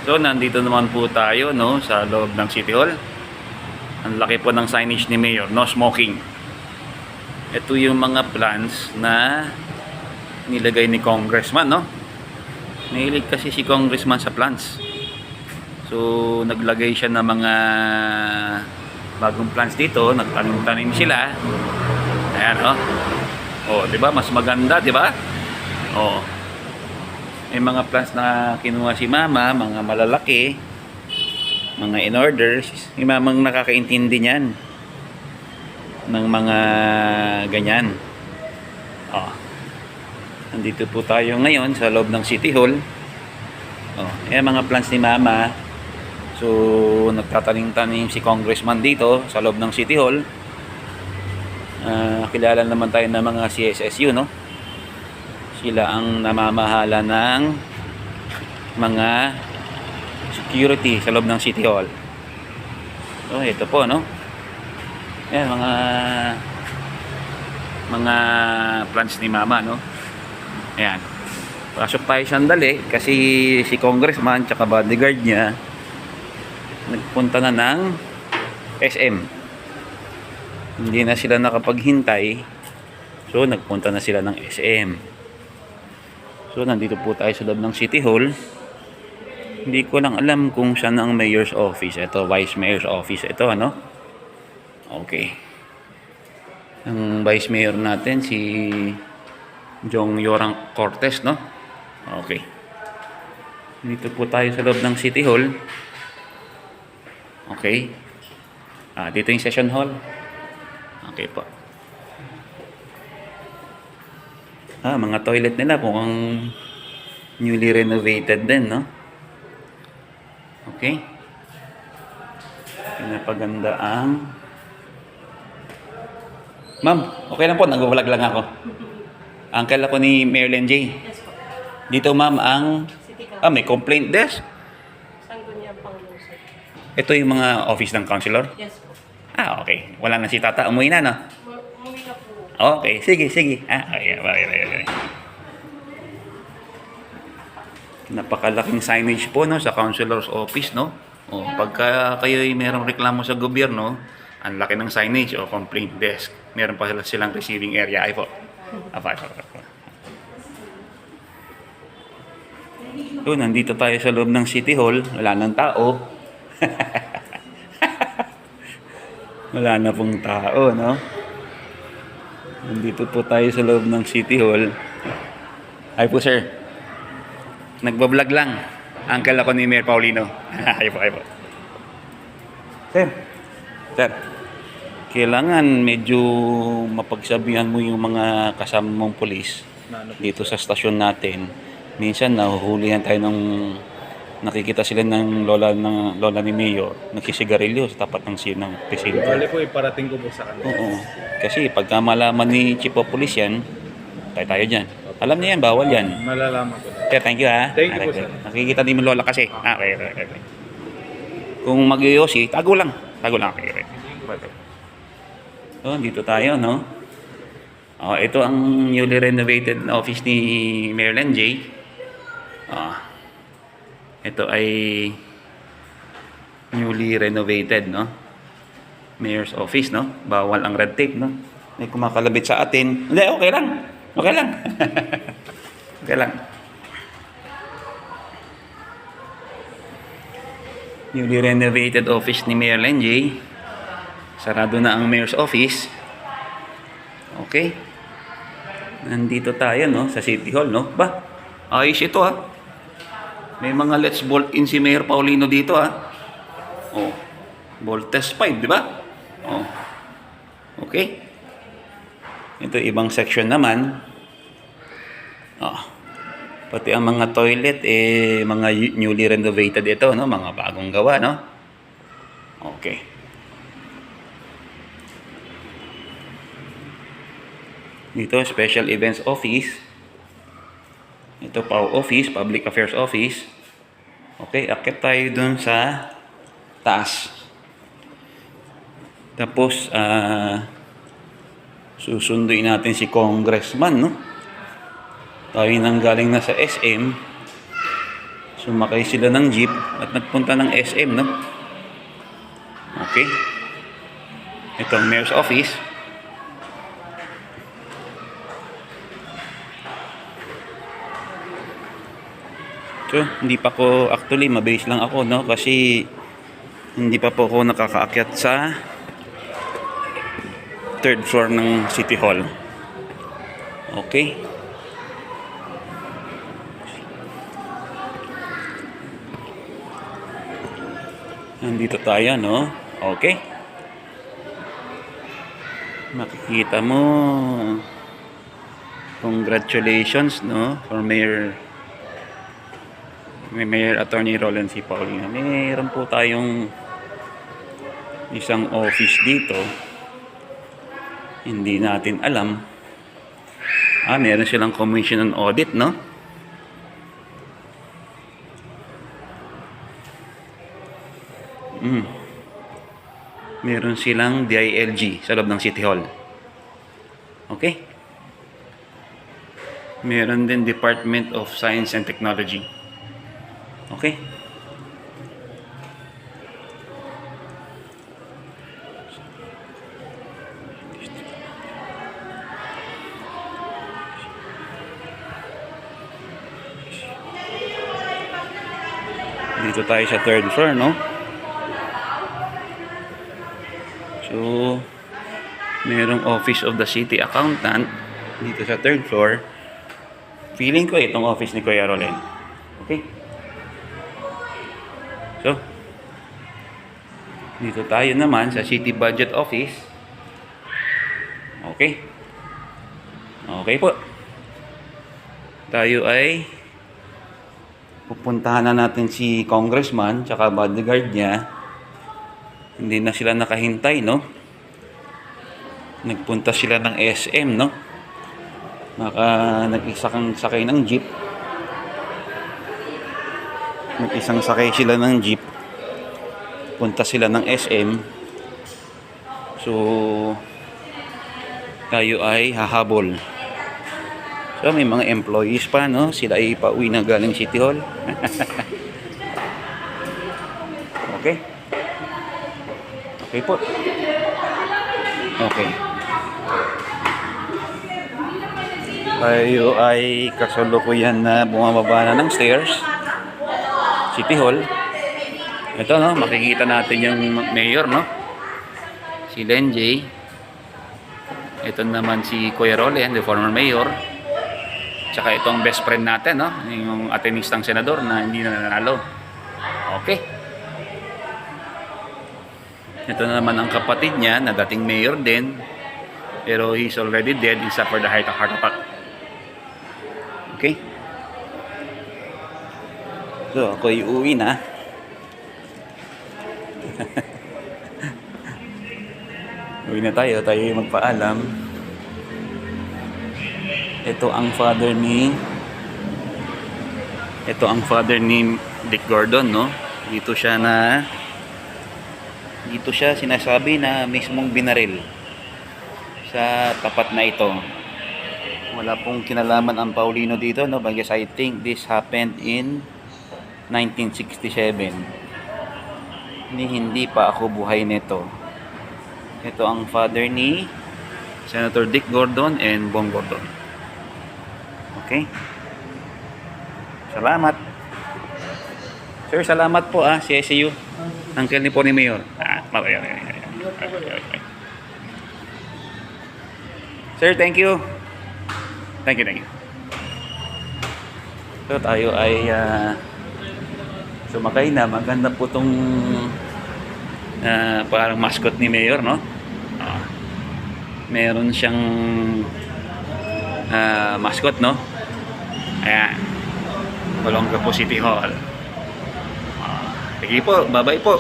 So nandito naman po tayo no sa loob ng City Hall. Ang laki po ng signage ni Mayor, no smoking. Ito yung mga plans na nilagay ni Congressman, no. Nahilig kasi si Congressman sa plans. So naglagay siya ng mga bagong plans dito, nagtanim-tanim sila. Ayan, oh. Oh, 'di ba? Mas maganda, 'di ba? Oh. May mga plants na kinuha si Mama, mga malalaki, mga in order. Si Mamang nakakaintindi niyan ng mga ganyan. Oh. Nandito po tayo ngayon sa loob ng City Hall. Oh, mga plants ni Mama. So, nagtatanim-tanim si Congressman dito sa loob ng City Hall. Kilala naman tayo ng mga CSSU, no? Sila ang namamahala ng mga security sa loob ng City Hall. So, ito po, no? Ayan, mga plans ni Mama, no? Ayan. Pasok tayo sandali kasi si Congressman tsaka bodyguard niya nagpunta na ng SM. Hindi na sila nakapaghintay. So, nagpunta na sila ng SM. So, nandito po tayo sa loob ng City Hall. Hindi ko lang alam kung saan ang mayor's office. Ito, vice mayor's office. Ito, ano? Okay. Ang vice mayor natin, si Jong Yorang Cortez, no? Okay. Dito po tayo sa loob ng City Hall. Okay. Dito yung session hall. Okay po. Mga toilet nila mukhang newly renovated din, no? Okay. Pinapaganda ang... Ma'am, okay lang po, nag-vlog lang ako. Uncle ako ni Marilyn J. Yes po. Dito ma'am ang... may complaint desk. Saan ko niya pang lusot? Ito yung mga office ng councilor? Yes po. Okay. Wala na si Tata. Umuwi na, no? Umuwi na po. Okay. Sige. Okay. Napakalaking signage po, no, sa councilor's office, no? Pagka kayo ay merong reklamo sa gobyerno, ang laki ng signage o complaint desk. Meron pa silang receiving area. Ay po. So, nandito tayo sa loob ng City Hall. Wala nang tao. Wala na pong tao, no? Nandito po tayo sa loob ng City Hall. Ay po, sir. Nagbablog lang. Uncle ako ni Mayor Paulino. Ay po. Sir. Kailangan medyo mapagsabihan mo yung mga kasama mong pulis dito sa stasyon natin. Minsan nahuhulihan tayo ng nakikita sila ng lola ni Mayor nagsisigarilyo sa tapat ng presinto. Bale po, iparating ko po sa kanila. Oo. Kasi pagka malaman ni Chief of Police yan, tayo dyan. Alam niya yan, bawal yan. Malalaman ko na. Sir, thank you ha. Thank you po, sir. Nakikita din mo lola kasi. Okay. Kung mag-yosi, tago lang. Okay. So, dito tayo, no? Ito ang newly renovated na office ni Marilyn J. Ito ay newly renovated, no? Mayor's office, no? Bawal ang red tape, no? May kumakalabit sa atin. Hindi, okay lang. Okay lang. Newly renovated office ni Marilyn J. Sarado na ang mayor's office. Okay. Nandito tayo, no? Sa City Hall, no? Ayos ito, ha? May mga let's bolt in si Mayor Paulino dito, ha? Bolt test 5, di ba? Okay. Ito, ibang section naman. Pati ang mga toilet, mga newly renovated ito, no? Mga bagong gawa, no? Okay. Dito, Special Events Office. Ito, PAO Office, Public Affairs Office. Okay, akit tayo dun sa taas. Tapos, susunduin natin si Congressman, no? Tayo nang galing na sa SM. Sumakay sila ng jeep at nagpunta ng SM, no? Okay. Ito ang mayor's office. So, hindi pa ko, actually, mabilis lang ako, no? Kasi, hindi pa po ako nakakaakyat sa third floor ng City Hall. Okay. Nandito tayo, no? Okay. Makikita mo. Congratulations, no? For Mayor Attorney Roland C. Paulino. Mayroon po tayong isang office dito. Hindi natin alam. Meron silang commission on audit, no? Meron silang DILG sa loob ng City Hall. Okay? Meron din Department of Science and Technology. Okay? Dito tayo sa third floor, no? So, merong Office of the City Accountant dito sa third floor. Feeling ko itong office ni Kuya Roland. Okay? So, dito tayo naman sa City Budget Office. Okay? Okay po. Tayo ay pupuntahan na natin si Congressman tsaka bodyguard niya. Hindi na sila nakahintay, no? Nagpunta sila ng SM, no? Nag-isang sakay ng jeep. Nag-isang sakay sila ng jeep. Punta sila ng SM. So, tayo ay hahabol. So, may mga employees pa, no? Sila ay pauwi na galing City Hall. Okay? Okay po. Okay. Tayo ay kasalukuyan na bumababa na ng stairs. City Hall. Ito, no? Makikita natin yung mayor, no? Si Len J. Ito naman si Kuya Roland, the former mayor. Tsaka itong best friend natin, no? Yung atenistang senador na hindi na nanalo. Okay. Ito na naman ang kapatid niya na dating mayor din. Pero he's already dead. He suffered a heart attack. Okay? So, ako ay uuwi na. Uwi na tayo. Tayo ay magpaalam. Ito ang father ni Dick Gordon, no? Dito siya sinasabi na mismong binaril sa tapat na ito. Wala pong kinalaman ang Paulino dito, no? Because I think this happened in 1967. Hindi pa ako buhay nito. Ito ang father ni Senator Dick Gordon and Bong Gordon. Okay? Salamat. Sir, salamat po si SCU. Uncle ni po ni Mayor. Sir, thank you. Thank you. So tayo ay sumakay na. Maganda po itong parang mascot ni Mayor, no? Meron siyang mascot, no? Ayan. Olongapo City Hall. Sige po, bye-bye po.